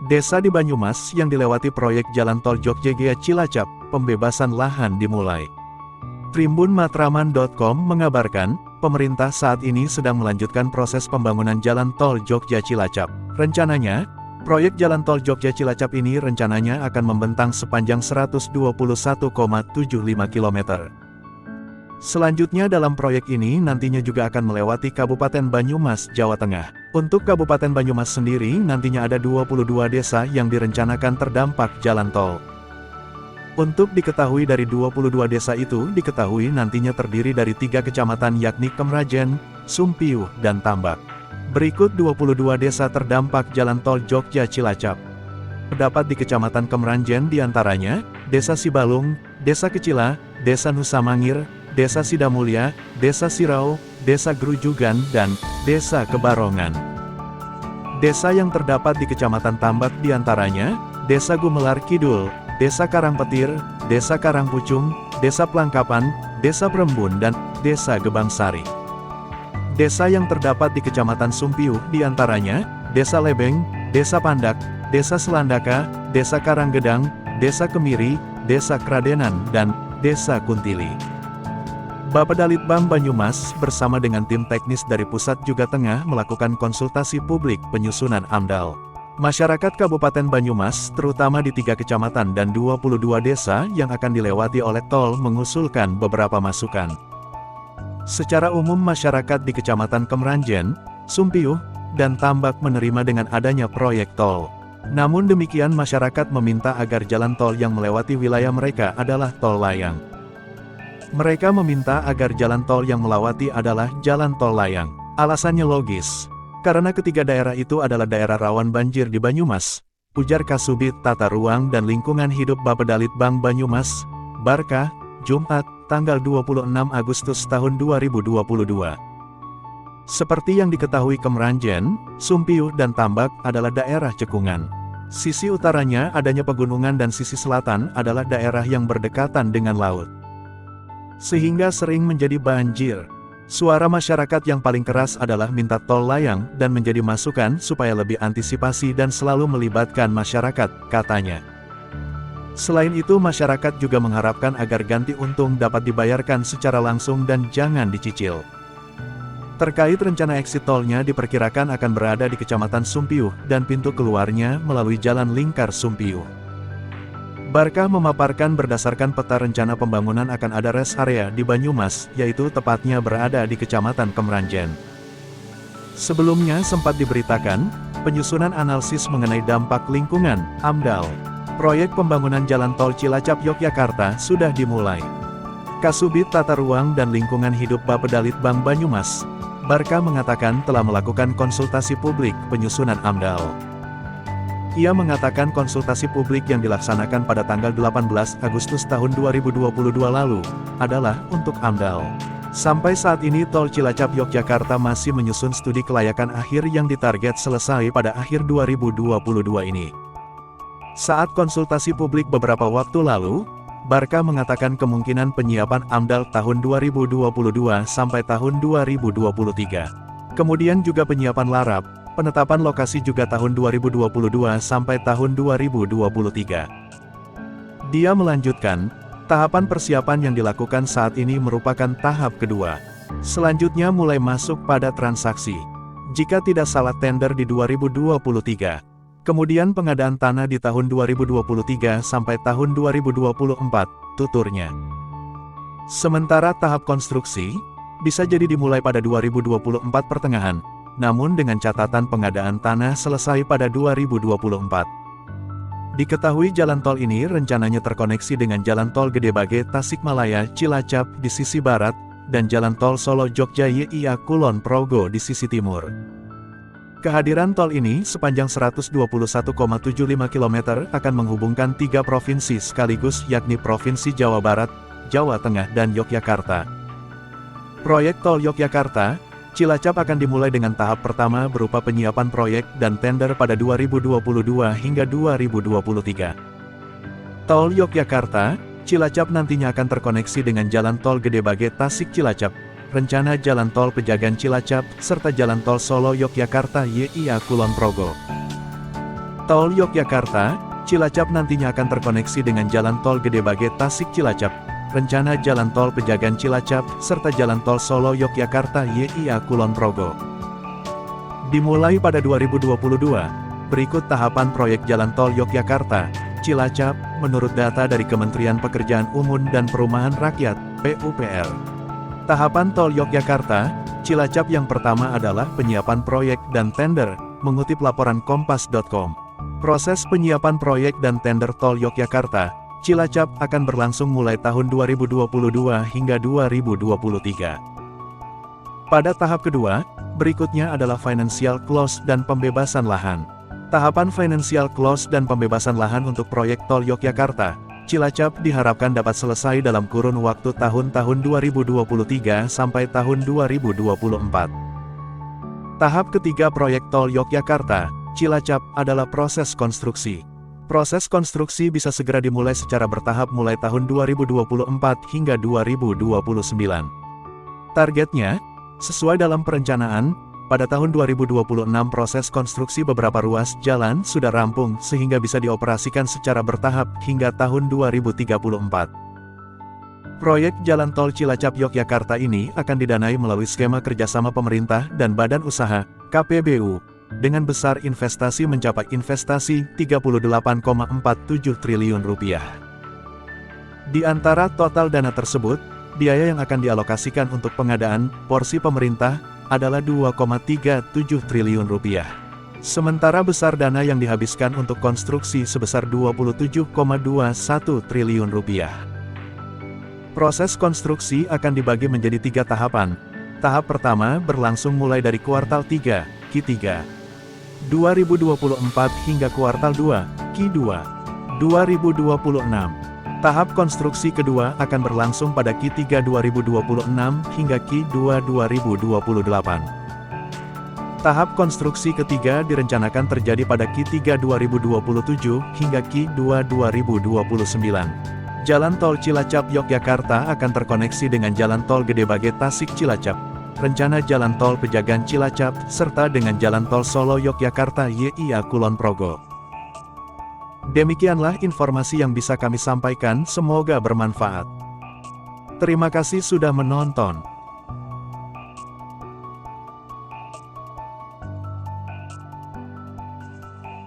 Desa di Banyumas yang dilewati proyek Jalan Tol Jogja-Cilacap, pembebasan lahan dimulai. Tribunmatraman.com mengabarkan, pemerintah saat ini sedang melanjutkan proses pembangunan Jalan Tol Jogja-Cilacap. Rencananya, proyek Jalan Tol Jogja-Cilacap ini rencananya akan membentang sepanjang 121,75 km. Selanjutnya dalam proyek ini nantinya juga akan melewati Kabupaten Banyumas, Jawa Tengah. Untuk Kabupaten Banyumas sendiri nantinya ada 22 desa yang direncanakan terdampak jalan tol. Untuk diketahui dari 22 desa itu diketahui nantinya terdiri dari 3 kecamatan yakni Kemrajen, Sumpiuh, dan Tambak. Berikut 22 desa terdampak jalan tol Jogja-Cilacap. Terdapat di Kecamatan Kemrajen diantaranya, Desa Sibalung, Desa Kecila, Desa Nusamangir, Desa Sidamulya, Desa Sirau, Desa Grujugan, dan Desa Kebarongan. Desa yang terdapat di Kecamatan Tambak diantaranya, Desa Gumelar Kidul, Desa Karangpetir, Desa Karangpucung, Desa Pelangkapan, Desa Brembun, dan Desa Gebangsari. Desa yang terdapat di Kecamatan Sumpiuh diantaranya, Desa Lebeng, Desa Pandak, Desa Selandaka, Desa Karanggedang, Desa Kemiri, Desa Kradenan, dan Desa Kuntili. Bapedalitbang Banyumas bersama dengan tim teknis dari pusat juga tengah melakukan konsultasi publik penyusunan AMDAL. Masyarakat Kabupaten Banyumas, terutama di 3 kecamatan dan 22 desa yang akan dilewati oleh tol mengusulkan beberapa masukan. Secara umum masyarakat di Kecamatan Kemrajen, Sumpiuh, dan Tambak menerima dengan adanya proyek tol. Namun demikian masyarakat meminta agar jalan tol yang melewati wilayah mereka adalah tol layang. Mereka meminta agar jalan tol yang melewati adalah jalan tol layang. Alasannya logis. Karena ketiga daerah itu adalah daerah rawan banjir di Banyumas, ujar Kasubit Tata Ruang dan Lingkungan Hidup Bapedalitbang Banyumas, Barkah, Jumat, tanggal 26 Agustus tahun 2022. Seperti yang diketahui Kemrajen, Sumpiuh dan Tambak adalah daerah cekungan. Sisi utaranya adanya pegunungan dan sisi selatan adalah daerah yang berdekatan dengan laut. Sehingga sering menjadi banjir. Suara masyarakat yang paling keras adalah minta tol layang dan menjadi masukan supaya lebih antisipasi dan selalu melibatkan masyarakat, katanya. Selain itu masyarakat juga mengharapkan agar ganti untung dapat dibayarkan secara langsung dan jangan dicicil. Terkait rencana exit tolnya diperkirakan akan berada di Kecamatan Sumpiuh dan pintu keluarnya melalui Jalan Lingkar Sumpiuh. Barkah memaparkan berdasarkan peta rencana pembangunan akan ada rest area di Banyumas, yaitu tepatnya berada di Kecamatan Kemrajen. Sebelumnya sempat diberitakan, penyusunan analisis mengenai dampak lingkungan, AMDAL, proyek pembangunan Jalan Tol Cilacap Yogyakarta sudah dimulai. Kasubit Tata Ruang dan Lingkungan Hidup Bapedalitbang Banyumas, Barkah mengatakan telah melakukan konsultasi publik penyusunan AMDAL. Ia mengatakan konsultasi publik yang dilaksanakan pada tanggal 18 Agustus tahun 2022 lalu, adalah untuk AMDAL. Sampai saat ini Tol Cilacap Yogyakarta masih menyusun studi kelayakan akhir yang ditarget selesai pada akhir 2022 ini. Saat konsultasi publik beberapa waktu lalu, Barkah mengatakan kemungkinan penyiapan AMDAL tahun 2022 sampai tahun 2023. Kemudian juga penyiapan LARAP, penetapan lokasi juga tahun 2022 sampai tahun 2023. Dia melanjutkan, tahapan persiapan yang dilakukan saat ini merupakan tahap kedua. Selanjutnya mulai masuk pada transaksi. Jika tidak salah tender di 2023. Kemudian pengadaan tanah di tahun 2023 sampai tahun 2024, tuturnya. Sementara tahap konstruksi, bisa jadi dimulai pada 2024 pertengahan. Namun dengan catatan pengadaan tanah selesai pada 2024. Diketahui jalan tol ini rencananya terkoneksi dengan Jalan Tol Gedebage Tasikmalaya Cilacap di sisi barat, dan Jalan Tol Solo Jogja YIA Kulon Progo di sisi timur. Kehadiran tol ini sepanjang 121,75 km akan menghubungkan 3 provinsi sekaligus yakni Provinsi Jawa Barat, Jawa Tengah dan Yogyakarta. Proyek Tol Yogyakarta Cilacap akan dimulai dengan tahap pertama berupa penyiapan proyek dan tender pada 2022 hingga 2023. Tol Yogyakarta, Cilacap nantinya akan terkoneksi dengan Jalan Tol Gedebage Tasik Cilacap, rencana Jalan Tol Pejagan Cilacap, serta Jalan Tol Solo Yogyakarta YIA Kulon Progo. Tol Yogyakarta, Cilacap nantinya akan terkoneksi dengan Jalan Tol Gedebage Tasik Cilacap, rencana Jalan Tol Pejagan Cilacap, serta Jalan Tol Solo Yogyakarta YIA Kulon Progo. Dimulai pada 2022, berikut tahapan proyek Jalan Tol Yogyakarta, Cilacap, menurut data dari Kementerian Pekerjaan Umum dan Perumahan Rakyat, PUPR. Tahapan Tol Yogyakarta, Cilacap yang pertama adalah penyiapan proyek dan tender, mengutip laporan Kompas.com. Proses penyiapan proyek dan tender Tol Yogyakarta, Cilacap akan berlangsung mulai tahun 2022 hingga 2023. Pada tahap kedua, berikutnya adalah financial close dan pembebasan lahan. Tahapan financial close dan pembebasan lahan untuk proyek Tol Yogyakarta, Cilacap diharapkan dapat selesai dalam kurun waktu tahun-tahun 2023 sampai tahun 2024. Tahap ketiga proyek Tol Yogyakarta, Cilacap adalah proses konstruksi. Proses konstruksi bisa segera dimulai secara bertahap mulai tahun 2024 hingga 2029. Targetnya, sesuai dalam perencanaan, pada tahun 2026 proses konstruksi beberapa ruas jalan sudah rampung sehingga bisa dioperasikan secara bertahap hingga tahun 2034. Proyek Jalan Tol Cilacap Yogyakarta ini akan didanai melalui skema kerjasama pemerintah dan badan usaha, KPBU, dengan besar investasi mencapai investasi Rp38,47 triliun. Di antara total dana tersebut, biaya yang akan dialokasikan untuk pengadaan porsi pemerintah adalah Rp2,37 triliun. Sementara besar dana yang dihabiskan untuk konstruksi sebesar Rp27,21 triliun. Proses konstruksi akan dibagi menjadi 3 tahapan. Tahap pertama berlangsung mulai dari kuartal 3, Q3, 2024 hingga kuartal 2, Q2, 2026. Tahap konstruksi kedua akan berlangsung pada Q3 2026 hingga Q2 2028. Tahap konstruksi ketiga direncanakan terjadi pada Q3 2027 hingga Q2 2029. Jalan Tol Cilacap Yogyakarta akan terkoneksi dengan Jalan Tol Gedebage Tasik Cilacap, rencana Jalan Tol Pejagan Cilacap, serta dengan Jalan Tol Solo Yogyakarta YIA Kulon Progo. Demikianlah informasi yang bisa kami sampaikan, semoga bermanfaat. Terima kasih sudah menonton.